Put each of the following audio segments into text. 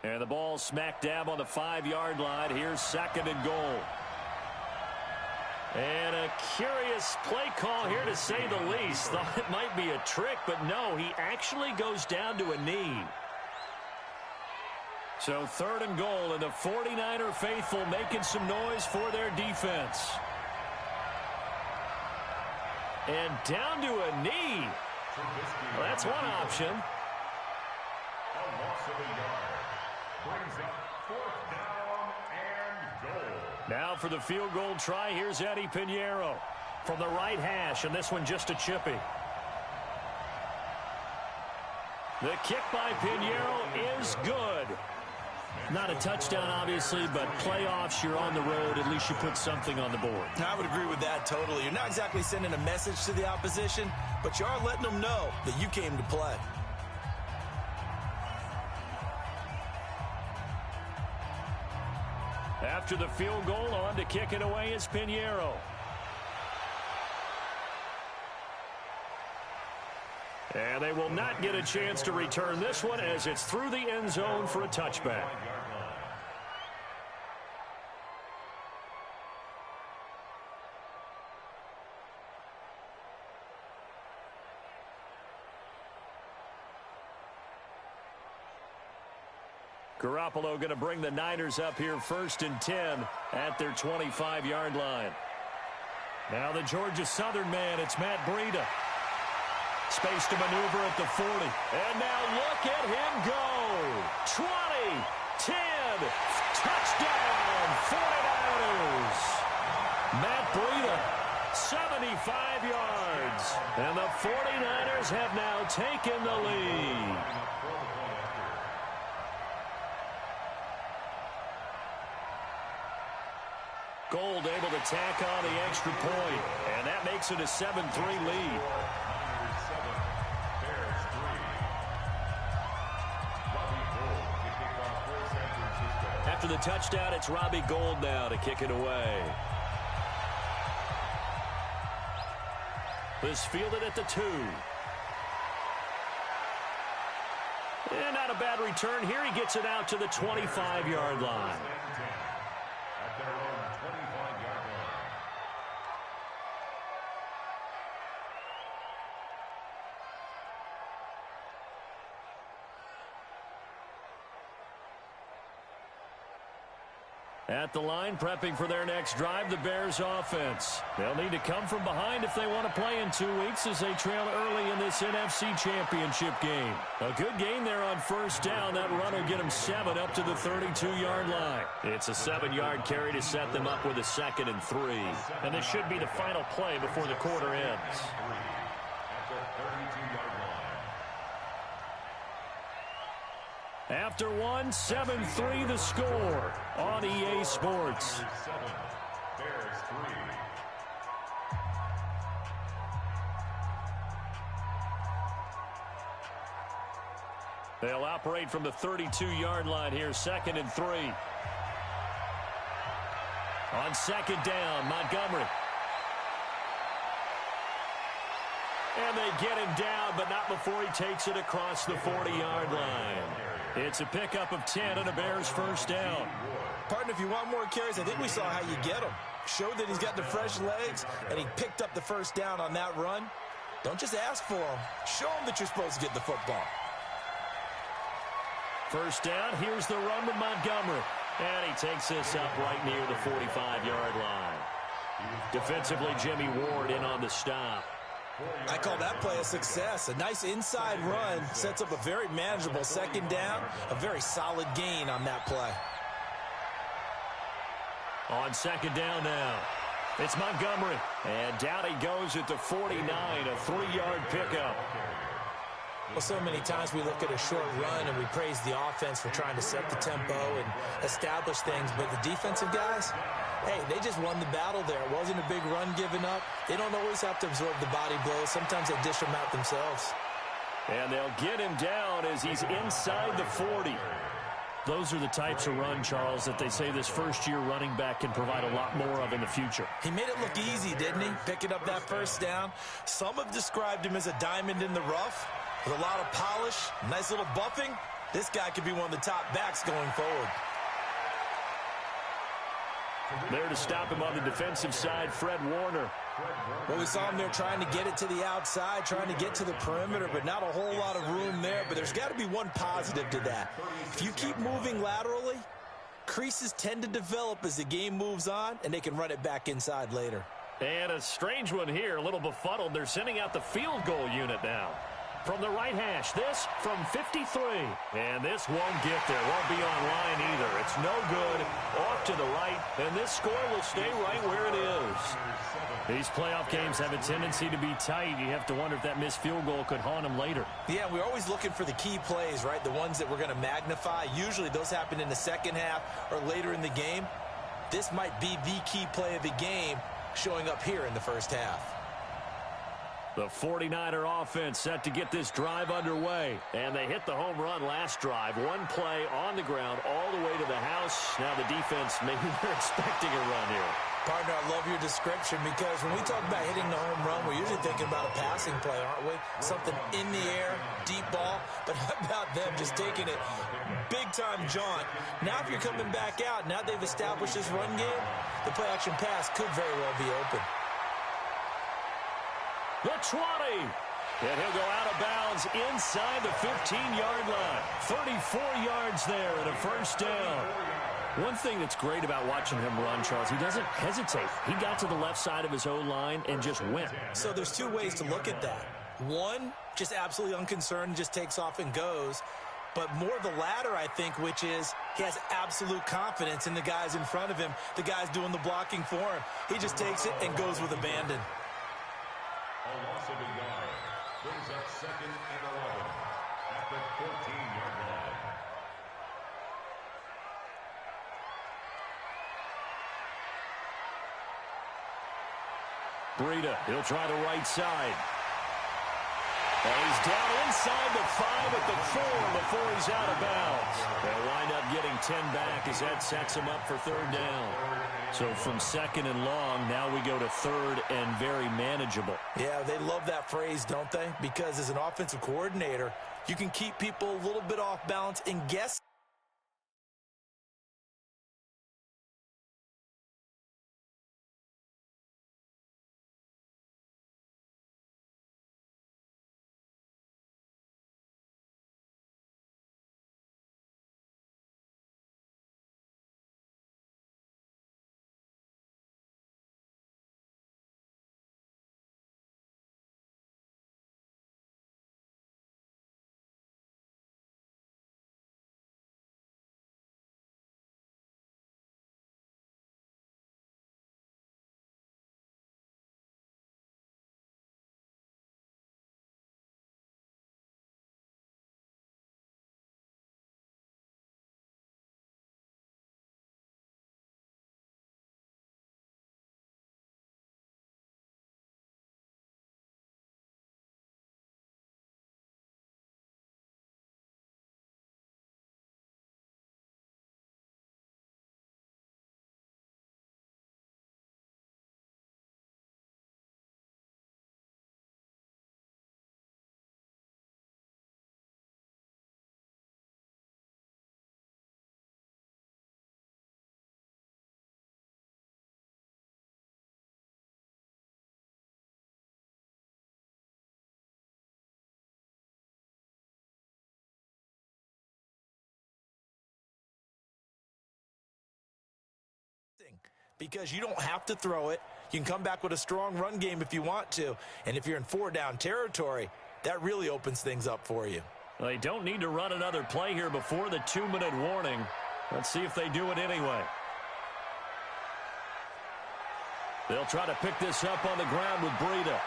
And the ball smack dab on the 5-yard line. Here's 2nd and goal. And a curious play call here, to say the least. Thought it might be a trick, but no, he actually goes down to a knee. So 3rd and goal, and the 49er faithful making some noise for their defense. And down to a knee. Well, that's one option. A loss of a yard. Brings up 4th down and goal. Now for the field goal try, here's Eddie Pinheiro from the right hash, and this one just a chippy. The kick by Pinheiro is good. Not a touchdown, obviously, but playoffs, you're on the road. At least you put something on the board. I would agree with that totally. You're not exactly sending a message to the opposition, but you are letting them know that you came to play. After the field goal, on to kick it away is Pinheiro. And they will not get a chance to return this one, as it's through the end zone for a touchback. Garoppolo going to bring the Niners up here 1st and 10 at their 25-yard line. Now the Georgia Southern man, it's Matt Breida. Space to maneuver at the 40. And now look at him go. 20, 10, touchdown, 49ers. Matt Breida, 75 yards. And the 49ers have now taken the lead. Gold able to tack on the extra point, and that makes it a 7-3 lead. After the touchdown, it's Robbie Gould now to kick it away. This fielded at the 2. And not a bad return here. He gets it out to the 25-yard line. At their own 25-yard line. At the line, prepping for their next drive, the Bears offense. They'll need to come from behind if they want to play in 2 weeks, as they trail early in this NFC Championship game. A good game there on 1st down. That run will get them 7 up to the 32-yard line. It's a 7-yard carry to set them up with a 2nd and 3. And this should be the final play before the quarter ends. At the 32-yard line. After 1, 7-3 the score on EA Sports. 7, Bears 3. They'll operate from the 32-yard line here, 2nd and 3. On 2nd down, Montgomery. And they get him down, but not before he takes it across the 40-yard line. It's a pickup of 10 and a Bears 1st down. Partner, if you want more carries, I think we saw how you get them. Showed that he's got the fresh legs, and he picked up the 1st down on that run. Don't just ask for them. Show them that you're supposed to get the football. 1st down, here's the run with Montgomery. And he takes this up right near the 45-yard line. Defensively, Jimmy Ward in on the stop. I call that play a success. A nice inside run sets up a very manageable 2nd down. A very solid gain on that play. On 2nd down now, it's Montgomery. And down he goes at the 49, a 3-yard pickup. Well, so many times we look at a short run and we praise the offense for trying to set the tempo and establish things, but the defensive guys, hey, they just won the battle there. It wasn't a big run given up. They don't always have to absorb the body blows. Sometimes they dish them out themselves. And they'll get him down as he's inside the 40. Those are the types of run, Charles, that they say this first-year running back can provide a lot more of in the future. He made it look easy, didn't he? Picking up that 1st down. Some have described him as a diamond in the rough with a lot of polish, nice little buffing. This guy could be one of the top backs going forward. There to stop him on the defensive side, Fred Warner. Well, we saw him there trying to get it to the outside, trying to get to the perimeter, but not a whole lot of room there. But there's got to be one positive to that. If you keep moving laterally, creases tend to develop as the game moves on, and they can run it back inside later. And a strange one here, a little befuddled. They're sending out the field goal unit now. From the right hash, this from 53. And this won't get there, won't be online either. It's no good, off to the right, and this score will stay right where it is. These playoff games have a tendency to be tight. You have to wonder if that missed field goal could haunt them later. Yeah, we're always looking for the key plays, right? The ones that we're going to magnify. Usually those happen in the second half or later in the game. This might be the key play of the game showing up here in the first half. The 49er offense set to get this drive underway. And they hit the home run last drive. One play on the ground all the way to the house. Now the defense, maybe they're expecting a run here. Partner, I love your description because when we talk about hitting the home run, we're usually thinking about a passing play, aren't we? Something in the air, deep ball. But how about them just taking it big-time jaunt? Now if you're coming back out, now they've established this run game, the play-action pass could very well be open. The 20. And he'll go out of bounds inside the 15-yard line. 34 yards there and a first down. One thing that's great about watching him run, Charles, he doesn't hesitate. He got to the left side of his O-line and just went. So there's two ways to look at that. One, just absolutely unconcerned, just takes off and goes. But more the latter, I think, which is he has absolute confidence in the guys in front of him, the guys doing the blocking for him. He just takes it and goes with abandon. A loss of a yard. Brings up 2nd and 11 at the 14-yard line. Breida, he'll try the right side. And he's down inside the 5 at the 4 before he's out of bounds. They'll wind up getting 10 back as that sets him up for 3rd down. So from 2nd and long, now we go to 3rd and very manageable. Yeah, they love that phrase, don't they? Because as an offensive coordinator, you can keep people a little bit off balance and guess. Because you don't have to throw it. You can come back with a strong run game if you want to. And if you're in 4-down territory, that really opens things up for you. Well, they don't need to run another play here before the 2-minute warning. Let's see if they do it anyway. They'll try to pick this up on the ground with Breida.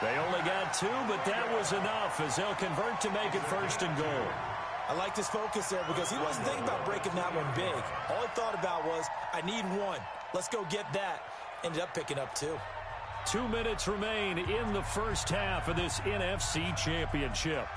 They only got 2, but that was enough as they'll convert to make it 1st and goal. I like his focus there because he wasn't thinking about breaking that one big. All he thought about was, I need 1. Let's go get that. Ended up picking up 2. 2 minutes remain in the first half of this NFC Championship.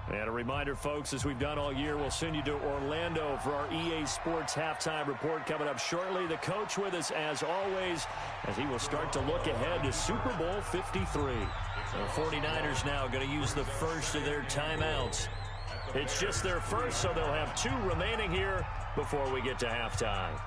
And a reminder, folks, as we've done all year, we'll send you to Orlando for our EA Sports halftime report coming up shortly. The coach with us, as always, as he will start to look ahead to Super Bowl 53. The 49ers now going to use the first of their timeouts. It's just their first, so they'll have 2 remaining here before we get to halftime.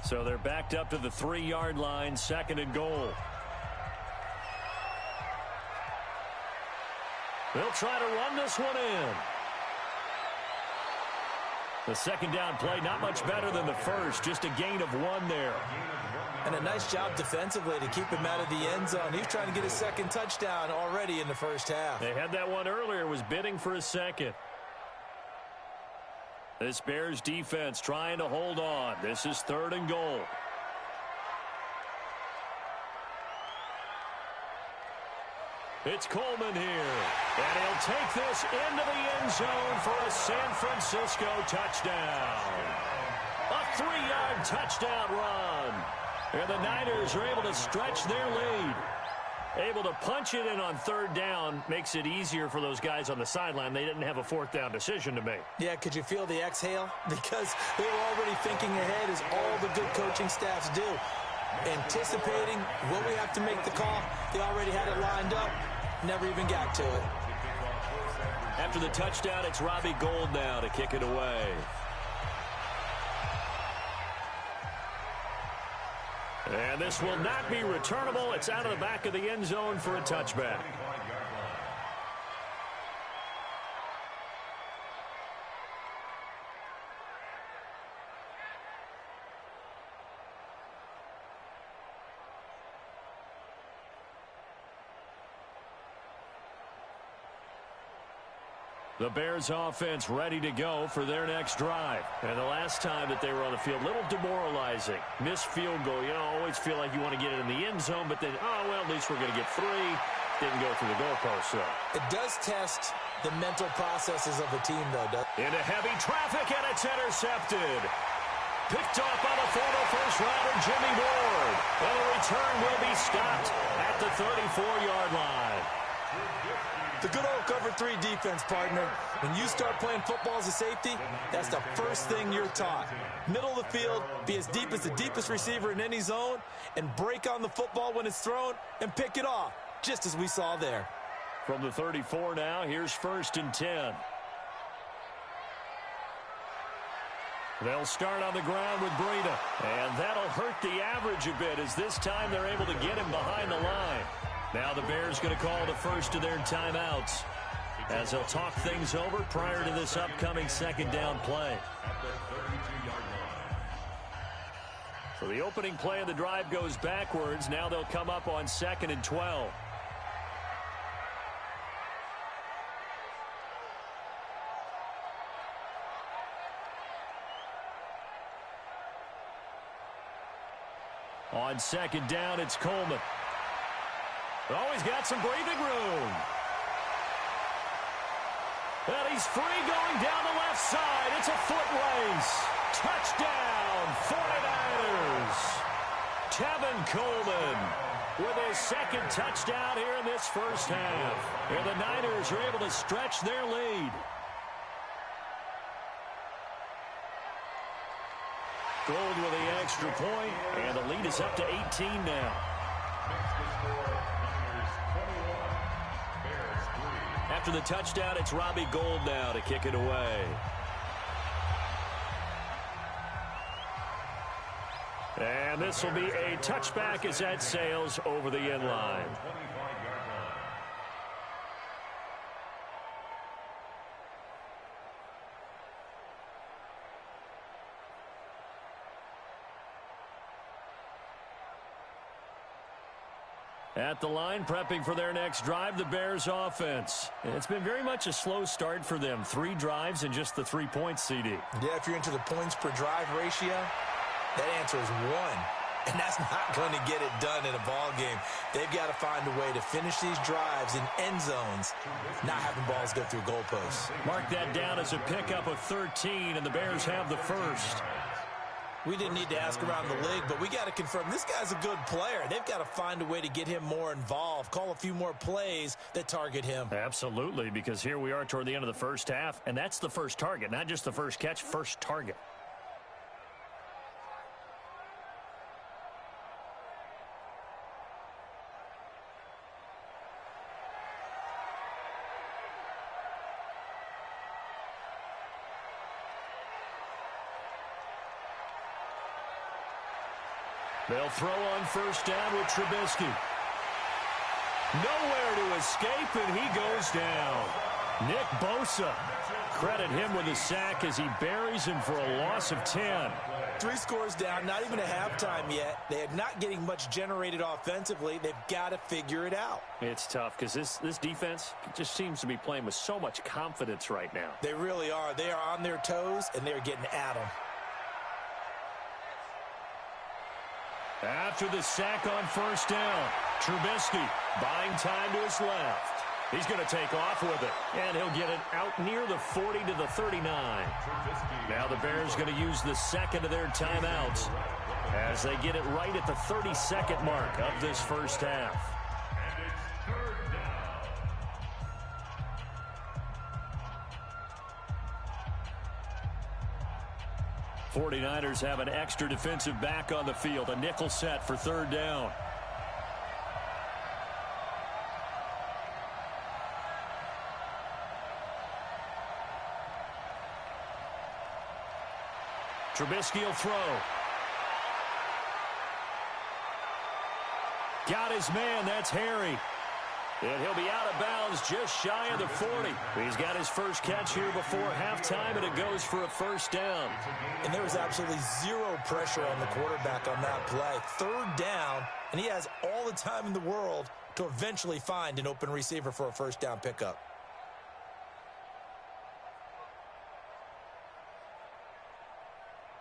So they're backed up to the 3-yard line, 2nd and goal. They'll try to run this one in. The 2nd down play, not much better than the first, just a gain of 1 there. And a nice job defensively to keep him out of the end zone. He was trying to get his 2nd touchdown already in the first half. They had that one earlier, was bidding for a 2nd. This Bears defense trying to hold on. This is 3rd and goal. It's Coleman here. And he'll take this into the end zone for a San Francisco touchdown. A 3-yard touchdown run. And the Niners are able to stretch their lead. Able to punch it in on 3rd down makes it easier for those guys on the sideline. They didn't have a 4th down decision to make. Yeah, could you feel the exhale? Because they were already thinking ahead, as all the good coaching staffs do. Anticipating what we have to make the call. They already had it lined up. Never even got to it. After the touchdown, it's Robbie Gould now to kick it away. And this will not be returnable. It's out of the back of the end zone for a touchback. The Bears offense ready to go for their next drive. And the last time that they were on the field, a little demoralizing. Missed field goal. You know, always feel like you want to get it in the end zone, but then, oh, well, at least we're going to get 3. Didn't go through the goalpost, though. It does test the mental processes of a team, though, doesn't it? Into heavy traffic, and it's intercepted. Picked off by the former first-rounder Jimmy Ward. And the return will be stopped at the 34-yard line. The good old cover 3 defense, partner. When you start playing football as a safety, that's the first thing you're taught. Middle of the field, be as deep as the deepest receiver in any zone, and break on the football when it's thrown and pick it off, just as we saw there. From the 34 now, here's 1st and 10. They'll start on the ground with Breida, and that'll hurt the average a bit, as this time they're able to get him behind the line. Now the Bears going to call the first of their timeouts as they'll talk things over prior to this upcoming 2nd down play. So the opening play of the drive goes backwards. Now they'll come up on 2nd and 12. On 2nd down, it's Coleman. Oh, he's got some breathing room. And he's free going down the left side. It's a foot race. Touchdown, 49ers. Tevin Coleman with his 2nd touchdown here in this first half. And the Niners are able to stretch their lead. Gould with the extra point, and the lead is up to 18 now. After the touchdown, it's Robbie Gould now to kick it away. And this will be a touchback as that sails over the end line. At the line, prepping for their next drive, the Bears offense. It's been very much a slow start for them. 3 drives and just the 3 points, CD. Yeah, if you're into the points per drive ratio, that answer is 1. And that's That's not going to get it done in a ball game. They've got to find a way to finish these drives in end zones, not having balls go through goalposts. Mark that down as a pickup of 13, and the Bears have the first. We didn't need to ask around the league, but we got to confirm this guy's a good player. They've got to find a way to get him more involved, call a few more plays that target him. Absolutely, because here we are toward the end of the first half, and that's the first target, not just the first catch, first target. They'll throw on first down with Trubisky. Nowhere to escape, and he goes down. Nick Bosa. Credit him with a sack as he buries him for a loss of 10. 3 scores down, not even a halftime yet. They are not getting much generated offensively. They've got to figure it out. It's tough because this defense just seems to be playing with so much confidence right now. They really are. They are on their toes, and they're getting at them. After the sack on first down, Trubisky buying time to his left. He's going to take off with it, and he'll get it out near the 40 to the 39. Now the Bears going to use the second of their timeouts as they get it right at the 32nd mark of this first half. 49ers have an extra defensive back on the field, a nickel set for third down. Trubisky will throw. Got his man, that's Harry. And he'll be out of bounds just shy of the 40. He's got his first catch here before halftime, and it goes for a first down. And there was absolutely zero pressure on the quarterback on that play. Third down, and he has all the time in the world to eventually find an open receiver for a first down pickup.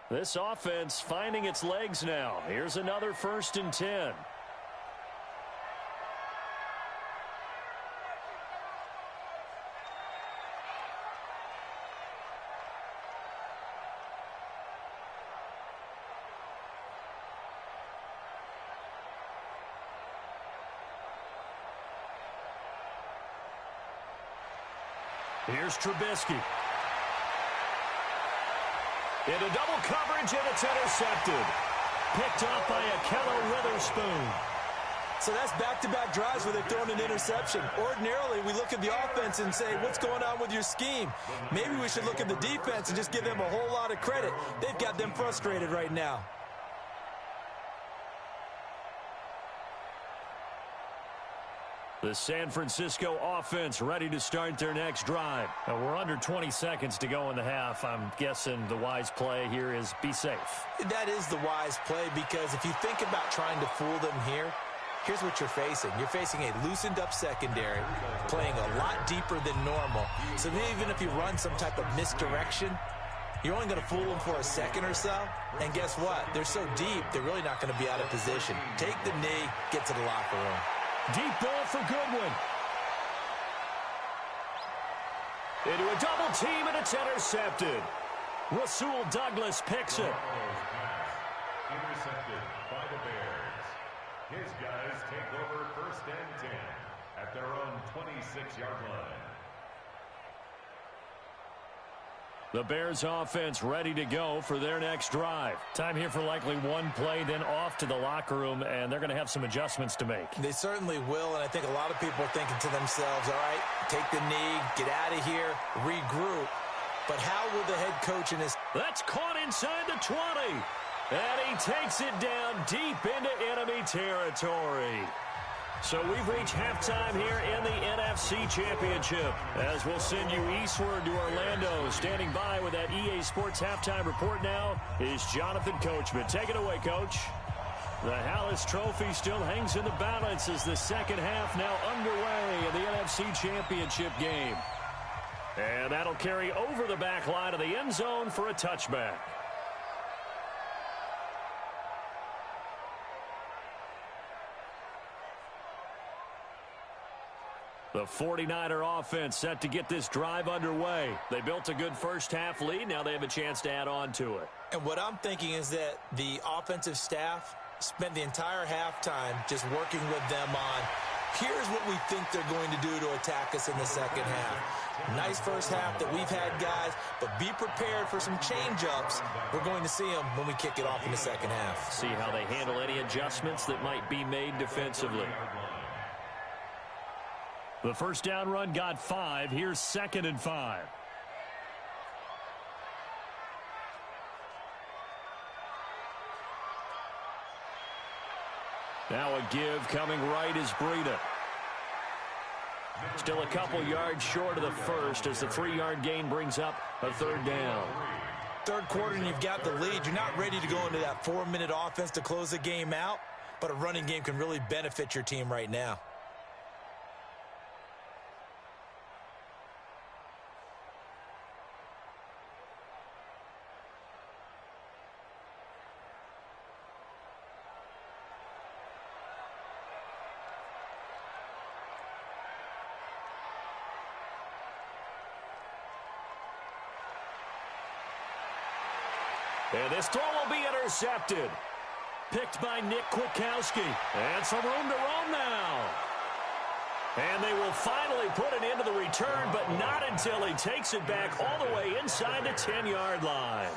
This offense finding its legs now. Here's another 1st and 10. Here's Trubisky. Into double coverage, and it's intercepted. Picked off by Akello Witherspoon. So that's back-to-back drives where they've thrown an interception. Ordinarily, we look at the offense and say, what's going on with your scheme? Maybe we should look at the defense and just give them a whole lot of credit. They've got them frustrated right now. The San Francisco offense ready to start their next drive. Now we're under 20 seconds to go in the half. I'm guessing the wise play here is be safe. That is the wise play, because if you think about trying to fool them here, here's what you're facing. You're facing a loosened up secondary, playing a lot deeper than normal. So even if you run some type of misdirection, you're only going to fool them for a second or so. And guess what? They're so deep, they're really not going to be out of position. Take the knee, get to the locker room. Deep ball for Goodwin. Into a double team, and it's intercepted. Rasul Douglas picks it. Intercepted by the Bears. His guys take over 1st and 10 at their own 26-yard line. The Bears offense ready to go for their next drive. Time here for likely one play, then off to the locker room, and they're going to have some adjustments to make. They certainly will, and I think a lot of people are thinking to themselves, all right, take the knee, get out of here, regroup. But how will the head coach in his... That's caught inside the 20. And he takes it down deep into enemy territory. So we've reached halftime here in the NFC Championship. As we'll send you eastward to Orlando. Standing by with that EA Sports halftime report now is Jonathan Coachman. Take it away, Coach. The Hallis Trophy still hangs in the balance as the second half now underway in the NFC Championship game. And that'll carry over the back line of the end zone for a touchback. The 49er offense set to get this drive underway. They built a good first-half lead. Now they have a chance to add on to it. And what I'm thinking is that the offensive staff spent the entire halftime just working with them on, here's what we think they're going to do to attack us in the second half. Nice first half that we've had, guys, but be prepared for some change-ups. We're going to see them when we kick it off in the second half. See how they handle any adjustments that might be made defensively. The first down run got 5. Here's 2nd and 5. Now a give coming right is Breida. Still a couple yards short of the first as the 3-yard gain brings up a 3rd down. Third quarter and you've got the lead. You're not ready to go into that 4-minute offense to close the game out, but a running game can really benefit your team right now. And this throw will be intercepted. Picked by Nick Kwiatkowski. And some room to roam now. And they will finally put an end to the return, but not until he takes it back all the way inside the 10-yard line.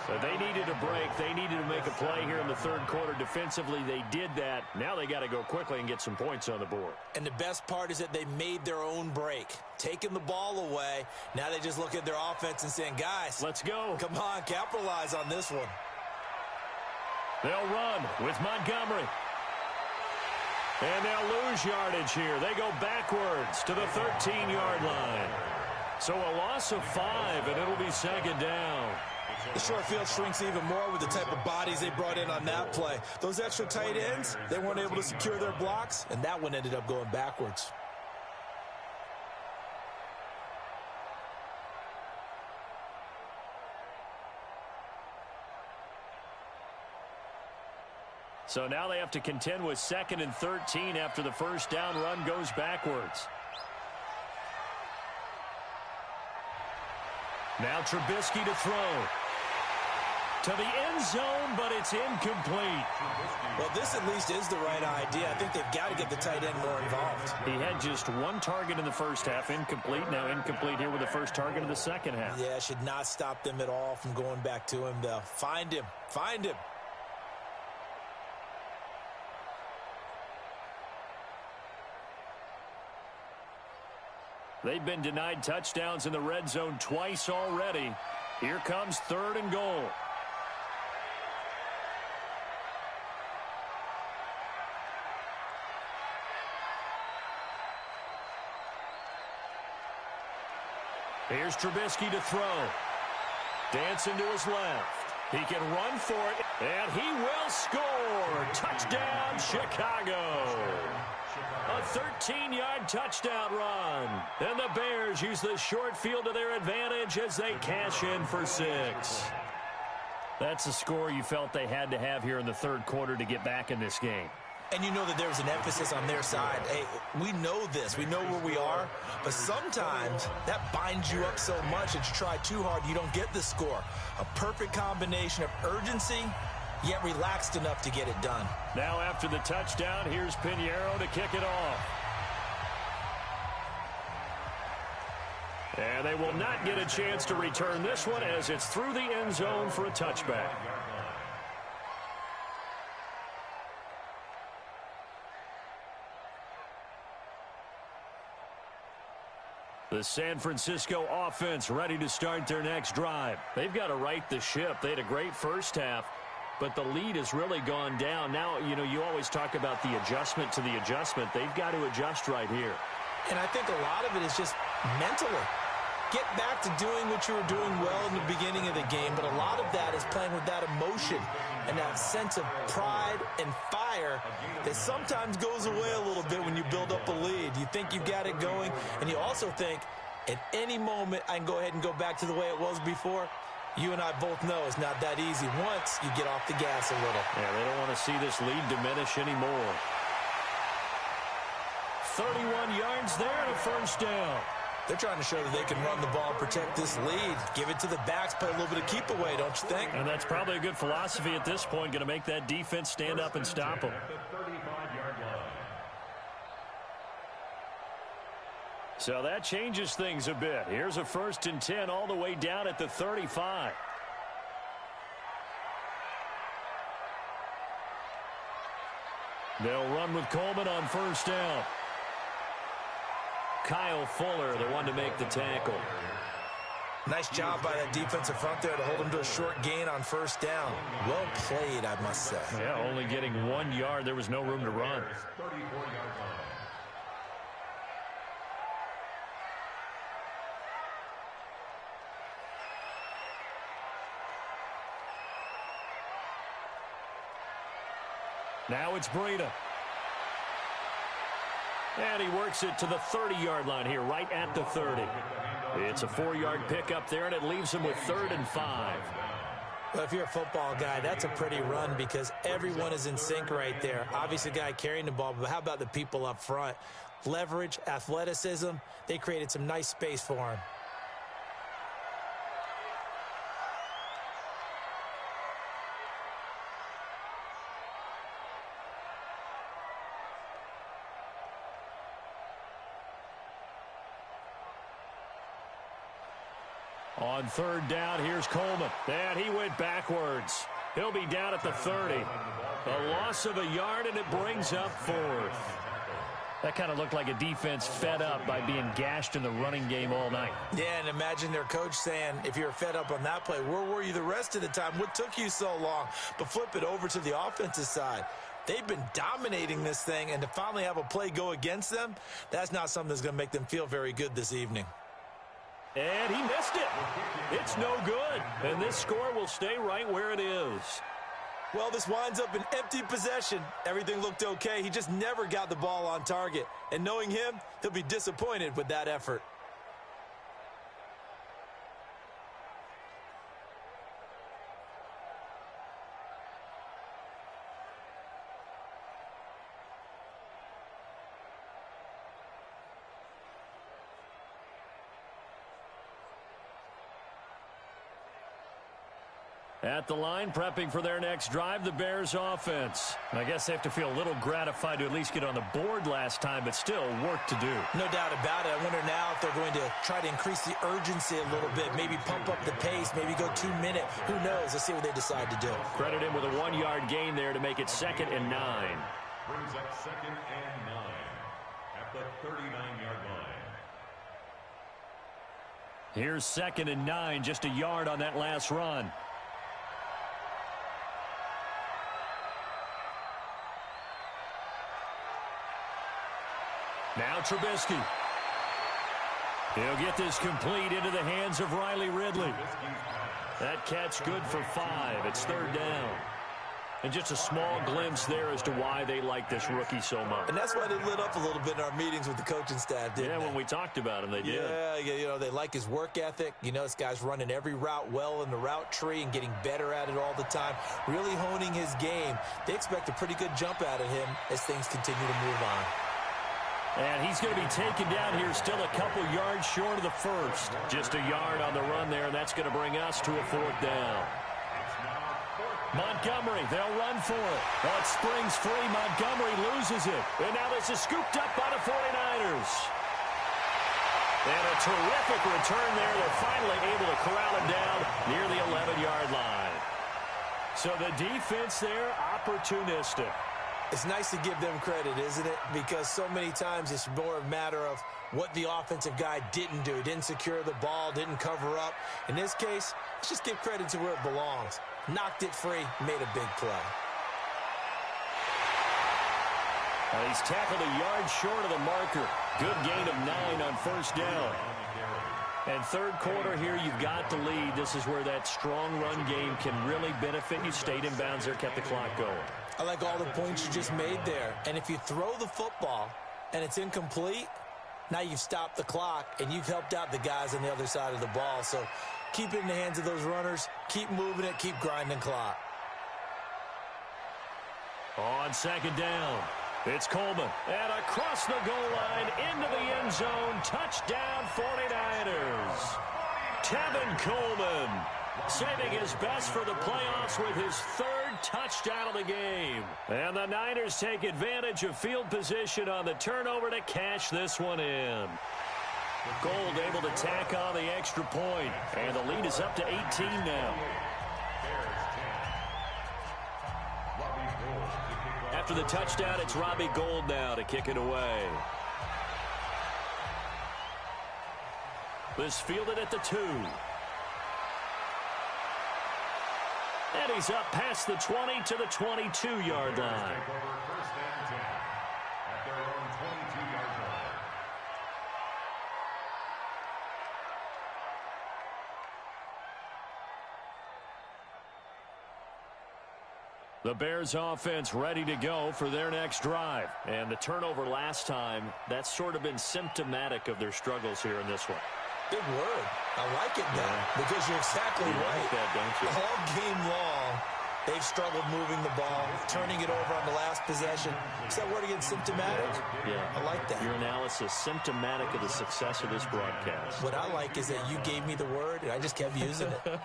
But they needed a break. They needed to make a play here in the third quarter. Defensively, they did that. Now they got to go quickly and get some points on the board. And the best part is that they made their own break. Taking the ball away. Now they just look at their offense and saying, guys, let's go. Come on, capitalize on this one. They'll run with Montgomery. And they'll lose yardage here. They go backwards to the 13-yard line. So a loss of 5, and it'll be 2nd down. The short field shrinks even more with the type of bodies they brought in on that play. Those extra tight ends, they weren't able to secure their blocks, and that one ended up going backwards. So now they have to contend with 2nd and 13 after the first down run goes backwards. Now Trubisky to throw. To the end zone, but it's incomplete. Well, this at least is the right idea. I think they've got to get the tight end more involved. He had just 1 target in the first half, incomplete. Now incomplete here with the first target of the second half. Yeah, should not stop them at all from going back to him, though. Find him. Find him. They've been denied touchdowns in the red zone twice already. Here comes 3rd and goal. Here's Trubisky to throw. Dancing to his left. He can run for it, and he will score. Touchdown, Chicago. A 13-yard touchdown run. And the Bears use the short field to their advantage as they cash in for 6. That's a score you felt they had to have here in the third quarter to get back in this game. And you know that there's an emphasis on their side. Hey, we know this. We know where we are. But sometimes that binds you up so much that you try too hard, you don't get the score. A perfect combination of urgency, yet relaxed enough to get it done. Now after the touchdown, here's Pinheiro to kick it off. And they will not get a chance to return this one as it's through the end zone for a touchback. The San Francisco offense ready to start their next drive. They've got to right the ship. They had a great first half, but the lead has really gone down. Now, you know, you always talk about the adjustment to the adjustment. They've got to adjust right here. And I think a lot of it is just mentally. Get back to doing what you were doing well in the beginning of the game, but a lot of that is playing with that emotion and that sense of pride and fire that sometimes goes away a little bit when you build up a lead. You think you've got it going, and you also think at any moment I can go ahead and go back to the way it was before. You and I both know it's not that easy once you get off the gas a little. Yeah, they don't want to see this lead diminish anymore. 31 yards there and a first down. They're trying to show that they can run the ball and protect this lead. Give it to the backs, play a little bit of keep away, don't you think? And that's probably a good philosophy at this point, going to make that defense stand up and stop them. So that changes things a bit. Here's a 1st and 10 all the way down at the 35. They'll run with Coleman on first down. Kyle Fuller, the one to make the tackle. Nice job by that defensive front there to hold him to a short gain on first down. Well played, I must say. Yeah, only getting 1 yard. There was no room to run. Now it's Breida. And he works it to the 30-yard line here, right at the 30. It's a 4-yard pickup there, and it leaves him with 3rd and 5. Well, if you're a football guy, that's a pretty run because everyone is in sync right there. Obviously, the guy carrying the ball, but how about the people up front? Leverage, athleticism, they created some nice space for him. On 3rd down, here's Coleman. And he went backwards. He'll be down at the 30. A loss of a yard, and it brings up 4th. That kind of looked like a defense fed up by being gashed in the running game all night. Yeah, and imagine their coach saying, if you're fed up on that play, where were you the rest of the time? What took you so long? But flip it over to the offensive side. They've been dominating this thing, and to finally have a play go against them, that's not something that's going to make them feel very good this evening. And he missed it. It's no good. And this score will stay right where it is. Well, this winds up an empty possession. Everything looked okay. He just never got the ball on target. And knowing him, he'll be disappointed with that effort. At the line, prepping for their next drive, the Bears offense. I guess they have to feel a little gratified to at least get on the board last time, but still work to do. No doubt about it. I wonder now if they're going to try to increase the urgency a little bit, maybe pump up the pace, maybe go 2-minute. Who knows? Let's see what they decide to do. Credit him with a 1-yard gain there to make it 2nd and 9. Brings up 2nd and 9 at the 39-yard line. Here's 2nd and 9, just a yard on that last run. Now Trubisky. He'll get this complete into the hands of Riley Ridley. That catch good for 5. It's 3rd down. And just a small glimpse there as to why they like this rookie so much. And that's why they lit up a little bit in our meetings with the coaching staff, didn't they? When we talked about him, they did. Yeah, you know, they like his work ethic. You know, this guy's running every route well in the route tree and getting better at it all the time, really honing his game. They expect a pretty good jump out of him as things continue to move on. And he's going to be taken down here still a couple yards short of the first. Just a yard on the run there, and that's going to bring us to a 4th down. Montgomery, they'll run for it. Oh, it springs free. Montgomery loses it. And now this is scooped up by the 49ers. And a terrific return there. They're finally able to corral him down near the 11-yard line. So the defense there, opportunistic. It's nice to give them credit, isn't it? Because so many times it's more a matter of what the offensive guy didn't do. Didn't secure the ball, didn't cover up. In this case, let's just give credit to where it belongs. Knocked it free, made a big play. He's tackled a yard short of the marker. Good gain of 9 on 1st down. And 3rd quarter here, you've got the lead. This is where that strong run game can really benefit you. Stayed in bounds there, kept the clock going. I like all the points you just made there. And if you throw the football and it's incomplete, now you've stopped the clock and you've helped out the guys on the other side of the ball. So keep it in the hands of those runners. Keep moving it. Keep grinding clock. On 2nd down, It's Coleman. And across the goal line, into the end zone. Touchdown, 49ers. Tevin Coleman saving his best for the playoffs with his third touchdown of the game. And the Niners take advantage of field position on the turnover to cash this one in. Gold able to tack on the extra point. And the lead is up to 18 now. After the touchdown, it's Robbie Gould now to kick it away. This fielded at the 2. And he's up past the 20 to the 22-yard line. The Bears offense ready to go for their next drive. And the turnover last time, that's sort of been symptomatic of their struggles here in this one. Good word. I like it now because you're exactly right. Like that, don't you? All game long, they've struggled moving the ball, turning it over on the last possession. Is that word again, symptomatic? Yeah. I like that. Your analysis, symptomatic of the success of this broadcast. What I like is that you gave me the word, and I just kept using it.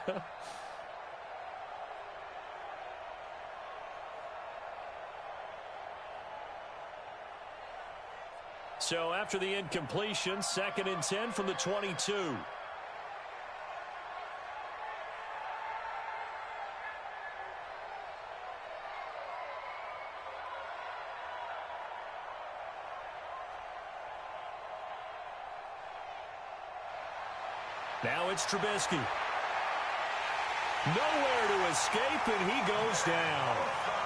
So after the incompletion, 2nd and 10 from the 22. Now it's Trubisky. Nowhere to escape, and he goes down.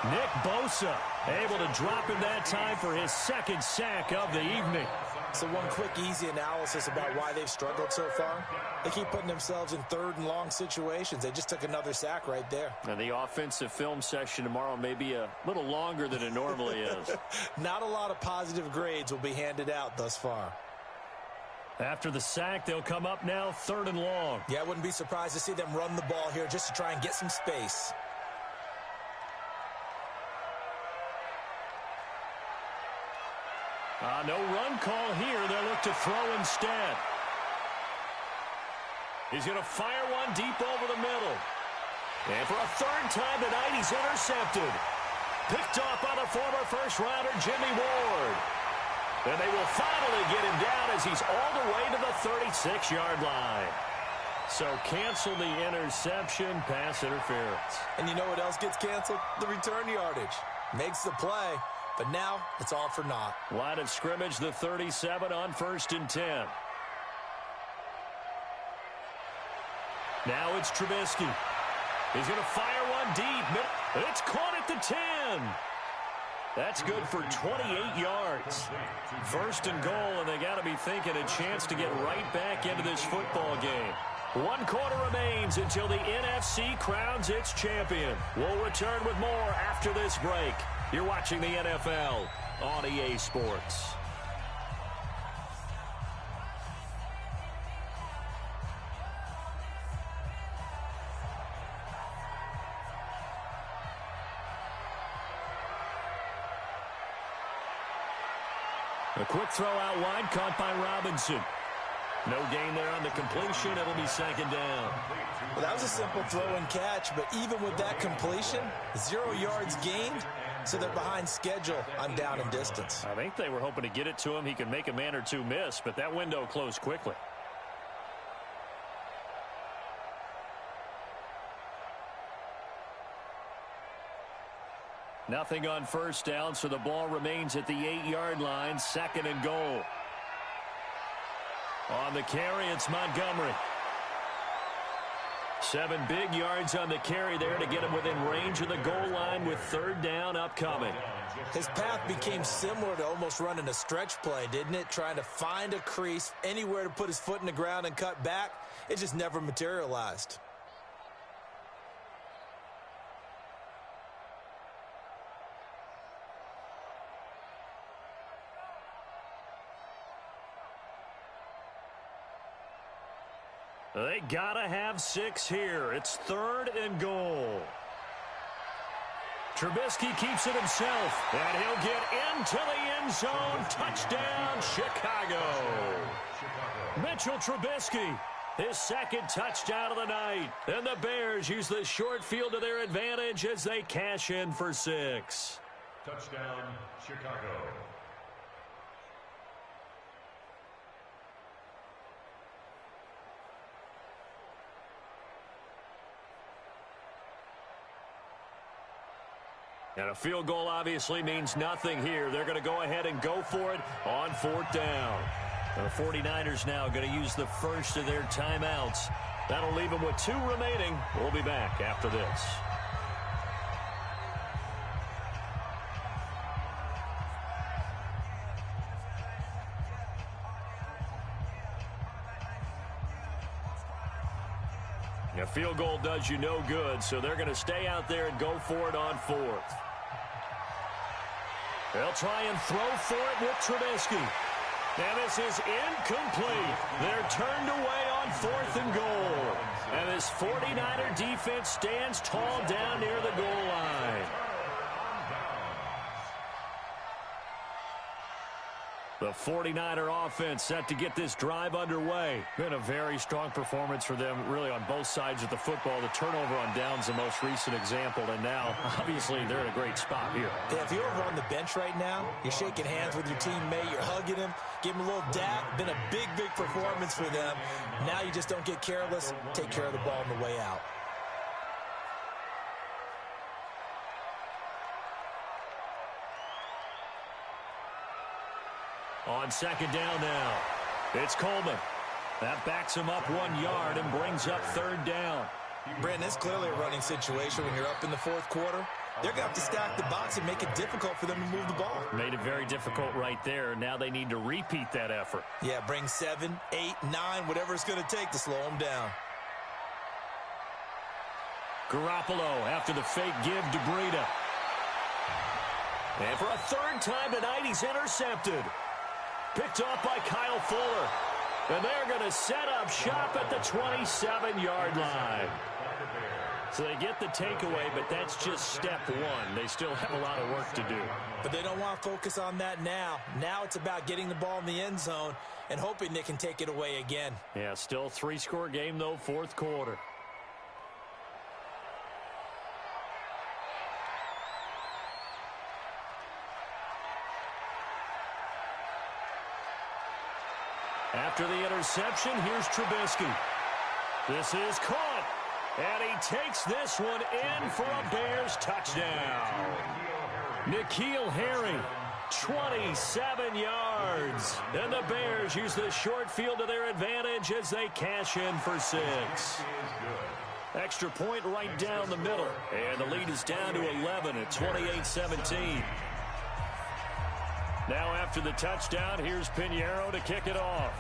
Nick Bosa able to drop him that time for his 2nd sack of the evening. So one quick, easy analysis about why they've struggled so far. They keep putting themselves in 3rd and long situations. They just took another sack right there. And the offensive film session tomorrow may be a little longer than it normally is. Not a lot of positive grades will be handed out thus far. After the sack, they'll come up now 3rd and long. Yeah, I wouldn't be surprised to see them run the ball here just to try and get some space. No run call here. They'll look to throw instead. He's going to fire one deep over the middle. And for a 3rd time tonight, he's intercepted. Picked off by the former first-rounder, Jimmy Ward. And they will finally get him down as he's all the way to the 36-yard line. So cancel the interception, pass interference. And you know what else gets canceled? The return yardage. Makes the play, but now it's all for naught. Line of scrimmage, the 37 on 1st and 10. Now it's Trubisky. He's going to fire one deep. It's caught at the 10. That's good for 28 yards. 1st and goal, and they got to be thinking a chance to get right back into this football game. 1 quarter remains until the NFC crowns its champion. We'll return with more after this break. You're watching the NFL on EA Sports. A quick throw out wide, caught by Robinson. No gain there on the completion. It'll be 2nd down. Well, that was a simple throw and catch, but even with that completion, 0 yards gained, so they're behind schedule on down and distance. I think they were hoping to get it to him. He could make a man or two miss, but that window closed quickly. Nothing on 1st down, so the ball remains at the 8-yard line. 2nd and goal. On the carry, it's Montgomery. 7 big yards on the carry there to get him within range of the goal line with 3rd down upcoming. His path became similar to almost running a stretch play, didn't it? Trying to find a crease, anywhere to put his foot in the ground and cut back. It just never materialized. They gotta have 6 here. It's 3rd and goal. Trubisky keeps it himself, and he'll get into the end zone. Touchdown, Chicago. Mitchell Trubisky, his second touchdown of the night. And the Bears use the short field to their advantage as they cash in for 6. Touchdown, Chicago. And a field goal obviously means nothing here. They're going to go ahead and go for it on 4th down. And the 49ers now going to use the first of their timeouts. That'll leave them with 2 remaining. We'll be back after this. A field goal does you no good, so they're going to stay out there and go for it on 4th. They'll try and throw for it with Trubisky. And this is incomplete. They're turned away on 4th and goal. And this 49er defense stands tall down near the goal line. The 49er offense set to get this drive underway. Been a very strong performance for them, really, on both sides of the football. The turnover on downs, the most recent example, and now, obviously, they're in a great spot here. Yeah, if you're over on the bench right now, you're shaking hands with your teammate, you're hugging him, give him a little dap. Been a big, big performance for them. Now you just don't get careless. Take care of the ball on the way out. On 2nd down now, it's Coleman. That backs him up 1 yard and brings up 3rd down. Brandon, it's clearly a running situation when you're up in the 4th quarter. They're going to have to stack the box and make it difficult for them to move the ball. Made it very difficult right there. Now they need to repeat that effort. Yeah, bring 7, 8, 9, whatever it's going to take to slow them down. Garoppolo after the fake give to Breida. And for a 3rd time tonight, he's intercepted. Picked off by Kyle Fuller. And they're going to set up shop at the 27-yard line. So they get the takeaway, but that's just step 1. They still have a lot of work to do. But they don't want to focus on that now. Now it's about getting the ball in the end zone and hoping they can take it away again. Yeah, still a 3-score game, though, 4th quarter. After the interception, here's Trubisky. This is caught. And he takes this one in for a Bears touchdown. N'Keal Harry, 27 yards. And the Bears use the short field to their advantage as they cash in for 6. Extra point right down the middle. And the lead is down to 11 at 28-17. Now after the touchdown, here's Pinheiro to kick it off.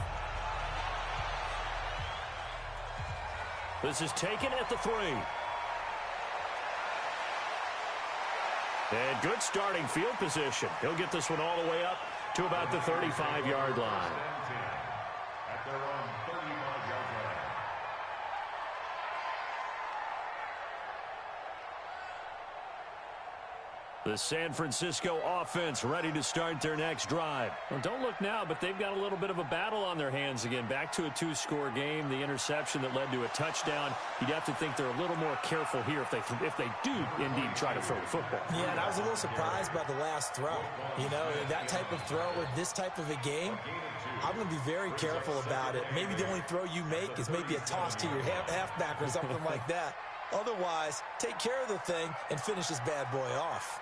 This is taken at the 3. And good starting field position. He'll get this one all the way up to about the 35-yard line. At their own 35-yard line. The San Francisco offense ready to start their next drive. Well, don't look now, but they've got a little bit of a battle on their hands again. Back to a 2-score game. The interception that led to a touchdown. You'd have to think they're a little more careful here if they do indeed try to throw the football. Yeah, and I was a little surprised by the last throw. You know, that type of throw with this type of a game, I'm going to be very careful about it. Maybe the only throw you make is maybe a toss to your halfback or something like that. Otherwise, take care of the thing and finish this bad boy off.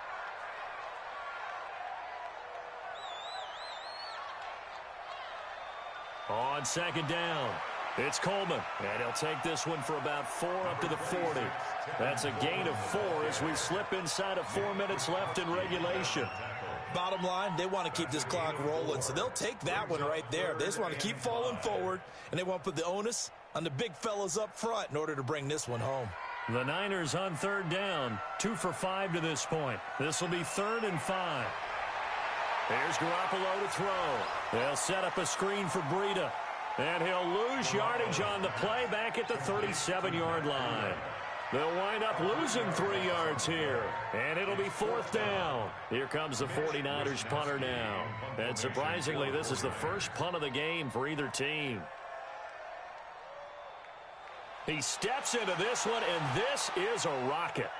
On 2nd down, it's Coleman, and he'll take this one for about 4 up to the 40. That's a gain of 4 as we slip inside of 4 minutes left in regulation. Bottom line, they want to keep this clock rolling, so they'll take that one right there. They just want to keep falling forward, and they want to put the onus on the big fellas up front in order to bring this one home. The Niners on 3rd down, 2 for 5 to this point. This will be 3rd and 5. Here's Garoppolo to throw. They'll set up a screen for Breida. And he'll lose yardage on the play back at the 37-yard line. They'll wind up losing 3 yards here, and it'll be 4th down. Here comes the 49ers punter now. And surprisingly, this is the first punt of the game for either team. He steps into this one, and this is a rocket.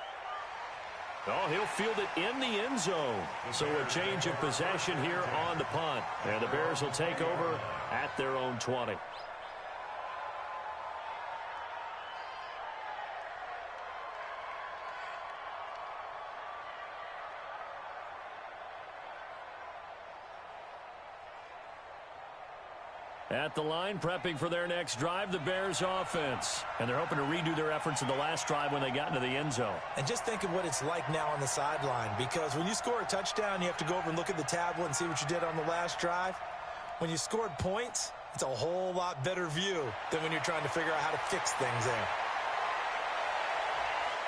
Oh, he'll field it in the end zone. So a change of possession here on the punt. And the Bears will take over at their own 20. At the line, prepping for their next drive, the Bears offense. And they're hoping to redo their efforts in the last drive when they got into the end zone. And just think of what it's like now on the sideline, because when you score a touchdown, you have to go over and look at the tablet and see what you did on the last drive. When you scored points, it's a whole lot better view than when you're trying to figure out how to fix things there.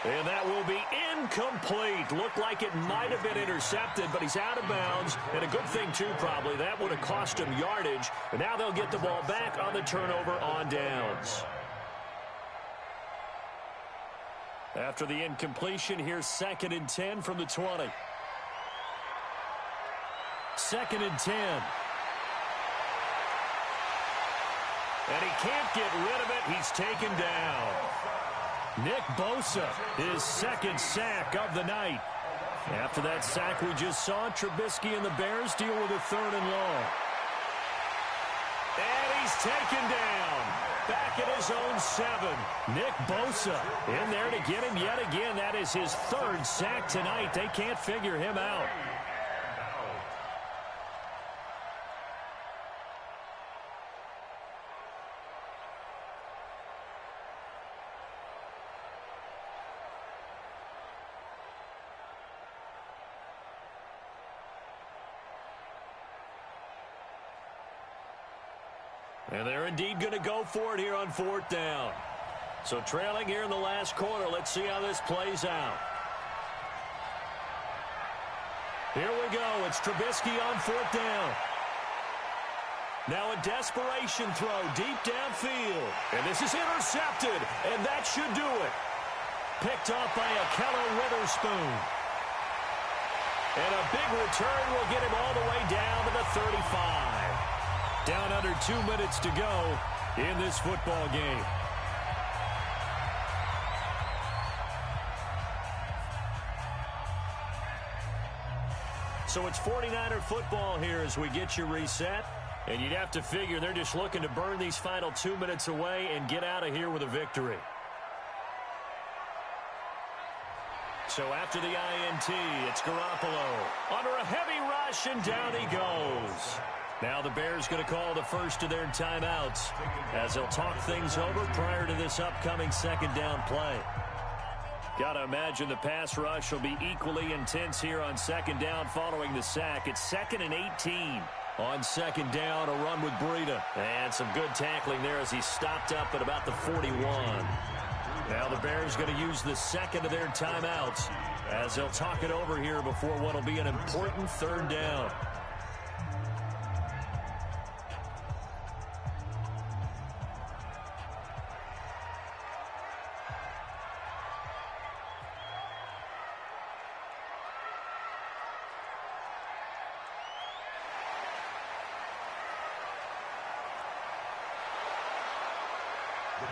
And that will be incomplete. Looked like it might have been intercepted, but he's out of bounds. And a good thing, too, probably. That would have cost him yardage. And now they'll get the ball back on the turnover on downs. After the incompletion, here's 2nd and 10 from the 20. 2nd and 10. And he can't get rid of it. He's taken down. Nick Bosa, his 2nd sack of the night. After that sack we just saw, Trubisky and the Bears deal with a 3rd and long. And he's taken down. Back at his own 7. Nick Bosa in there to get him yet again. That is his 3rd sack tonight. They can't figure him out. And they're indeed going to go for it here on 4th down. So trailing here in the last quarter. Let's see how this plays out. Here we go. It's Trubisky on 4th down. Now a desperation throw deep downfield. And this is intercepted. And that should do it. Picked off by Akello Witherspoon. And a big return will get him all the way down to the 35. Down under 2 minutes to go in this football game. So it's 49er football here as we get you reset. And you'd have to figure they're just looking to burn these final 2 minutes away and get out of here with a victory. So after the INT, it's Garoppolo under a heavy rush, and down he goes. Now the Bears going to call the first of their timeouts as they'll talk things over prior to this upcoming 2nd down play. Got to imagine the pass rush will be equally intense here on 2nd down following the sack. It's 2nd and 18 on 2nd down, a run with Breida. And some good tackling there as he stopped up at about the 41. Now the Bears going to use the 2nd of their timeouts as they'll talk it over here before what will be an important 3rd down.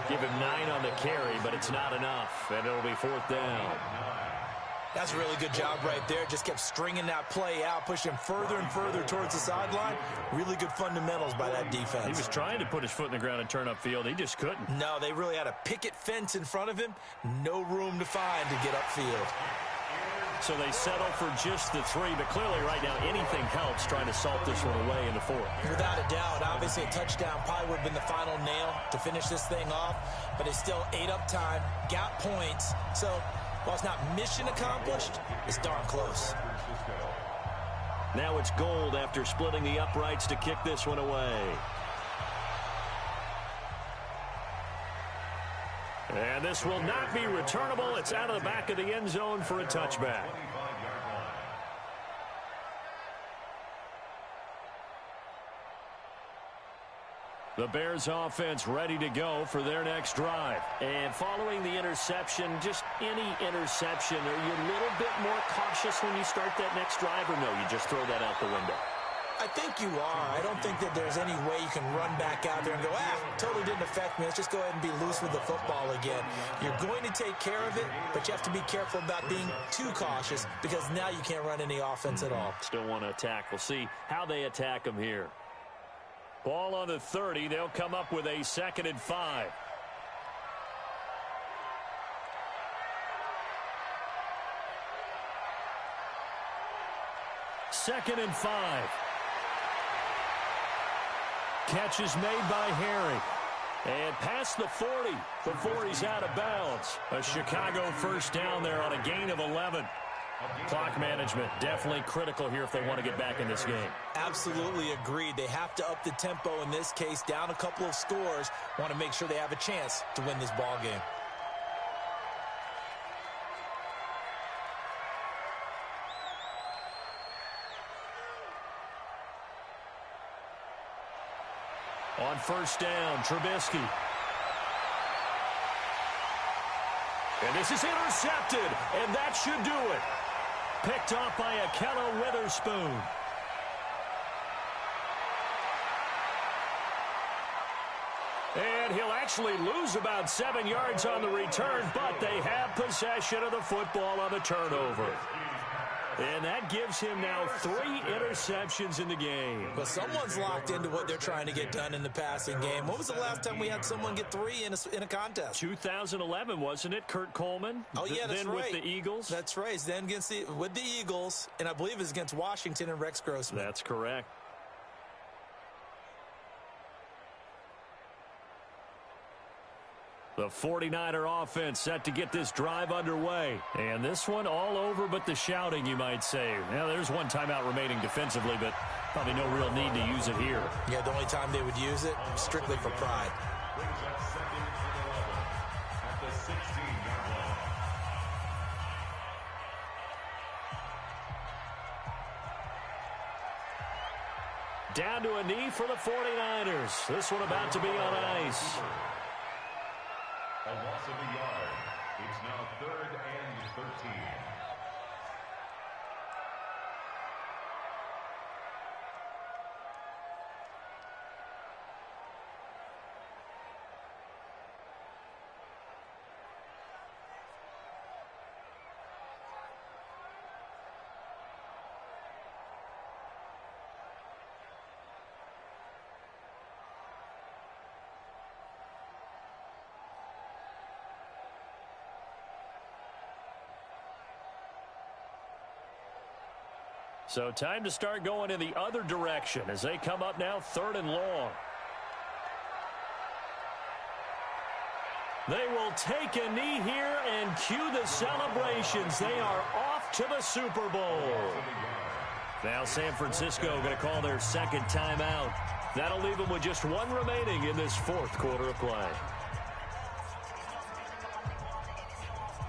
Give him 9 on the carry, but it's not enough, and it'll be 4th down. That's a really good job right there. Just kept stringing that play out, pushing further and further towards the sideline. Really good fundamentals by that defense. He was trying to put his foot in the ground and turn upfield. He just couldn't. No, they really had a picket fence in front of him. No room to find to get upfield. So they settle for just the 3, but clearly right now anything helps trying to salt this one away in the 4th. Without a doubt, obviously a touchdown probably would have been the final nail to finish this thing off, but it's still ate up time, got points. So while it's not mission accomplished, it's darn close. Now it's Gold after splitting the uprights to kick this one away. And this will not be returnable. It's out of the back of the end zone for a touchback. The Bears offense ready to go for their next drive. And following the interception, just any interception, are you a little bit more cautious when you start that next drive, or no, you just throw that out the window? I think you are. I don't think that there's any way you can run back out there and go, totally didn't affect me. Let's just go ahead and be loose with the football again. You're going to take care of it, but you have to be careful about being too cautious because now you can't run any offense at all. Still want to attack. We'll see how they attack them here. Ball on the 30. They'll come up with a 2nd and 5. Second and 5. Catch is made by Harry. And past the 40 before he's out of bounds. A Chicago first down there on a gain of 11. Clock management definitely critical here if they want to get back in this game. Absolutely agreed. They have to up the tempo in this case, down a couple of scores. Want to make sure they have a chance to win this ball game. On first down, Trubisky. And this is intercepted, and that should do it. Picked off by Akello Witherspoon. And he'll actually lose about 7 yards on the return, but they have possession of the football on the turnover. And that gives him now 3 interceptions in the game. But someone's locked into what they're trying to get done in the passing game. When was the last time we had someone get 3 in a contest? 2011, wasn't it, Kurt Coleman? Oh, yeah, that's then right. With the Eagles? That's right. Then with the Eagles, and I believe it was against Washington and Rex Grossman. That's correct. The 49er offense set to get this drive underway. And this one all over but the shouting, you might say. Now, there's one timeout remaining defensively, but probably no real need to use it here. Yeah, the only time they would use it, strictly for pride. Brings up 2nd and 11 at the 16-yard line. Down to a knee for the 49ers. This one about to be on ice. A loss of a yard. It's now 3rd and 13. So time to start going in the other direction as they come up now 3rd and long. They will take a knee here and cue the celebrations. They are off to the Super Bowl. Now San Francisco going to call their 2nd timeout. That'll leave them with just 1 remaining in this 4th quarter of play.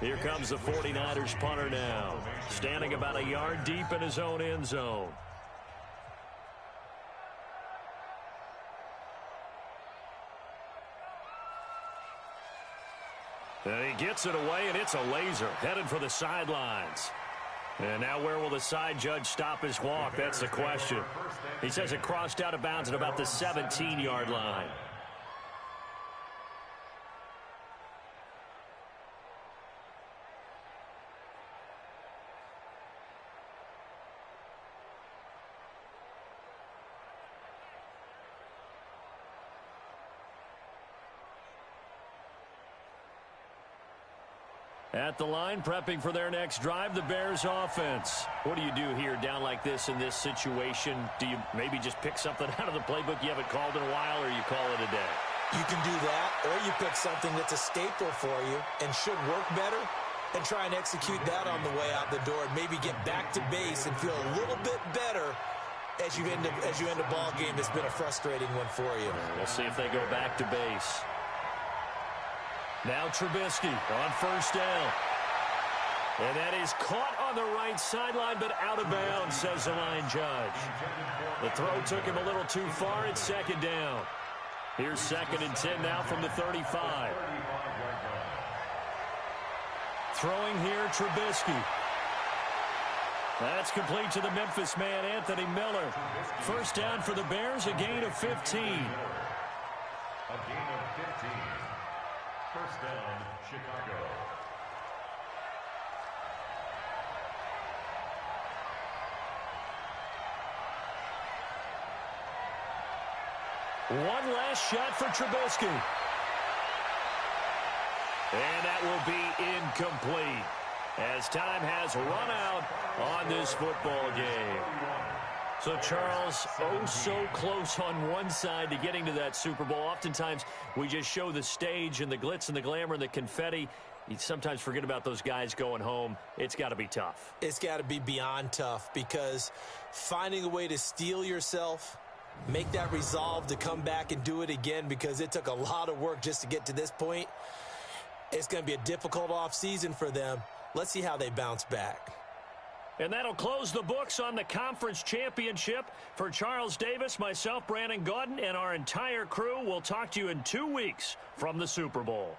Here comes the 49ers punter now, standing about a yard deep in his own end zone. And he gets it away, and it's a laser, headed for the sidelines. And now where will the side judge stop his walk? That's the question. He says it crossed out of bounds at about the 17-yard line. At the line, prepping for their next drive, the Bears offense. What do you do here down like this in this situation? Do you maybe just pick something out of the playbook you haven't called in a while, or you call it a day? You can do that, or you pick something that's a staple for you and should work better and try and execute that on the way out the door and maybe get back to base and feel a little bit better as you end a ball game that's been a frustrating one for you. We'll see if they go back to base. Now Trubisky on first down. And that is caught on the right sideline, but out of bounds, says the line judge. The throw took him a little too far. It's 2nd down. Here's 2nd and 10 now from the 35. Throwing here, Trubisky. That's complete to the Memphis man, Anthony Miller. First down for the Bears, a gain of 15. A gain of 15. First down, Chicago. One last shot for Trubisky. And that will be incomplete as time has run out on this football game. So, Charles, oh so close on one side to getting to that Super Bowl. Oftentimes, we just show the stage and the glitz and the glamour and the confetti. You sometimes forget about those guys going home. It's got to be tough. It's got to be beyond tough because finding a way to steel yourself, make that resolve to come back and do it again because it took a lot of work just to get to this point. It's going to be a difficult offseason for them. Let's see how they bounce back. And that'll close the books on the conference championship. For Charles Davis, myself, Brandon Gaudin, and our entire crew, we'll talk to you in 2 weeks from the Super Bowl.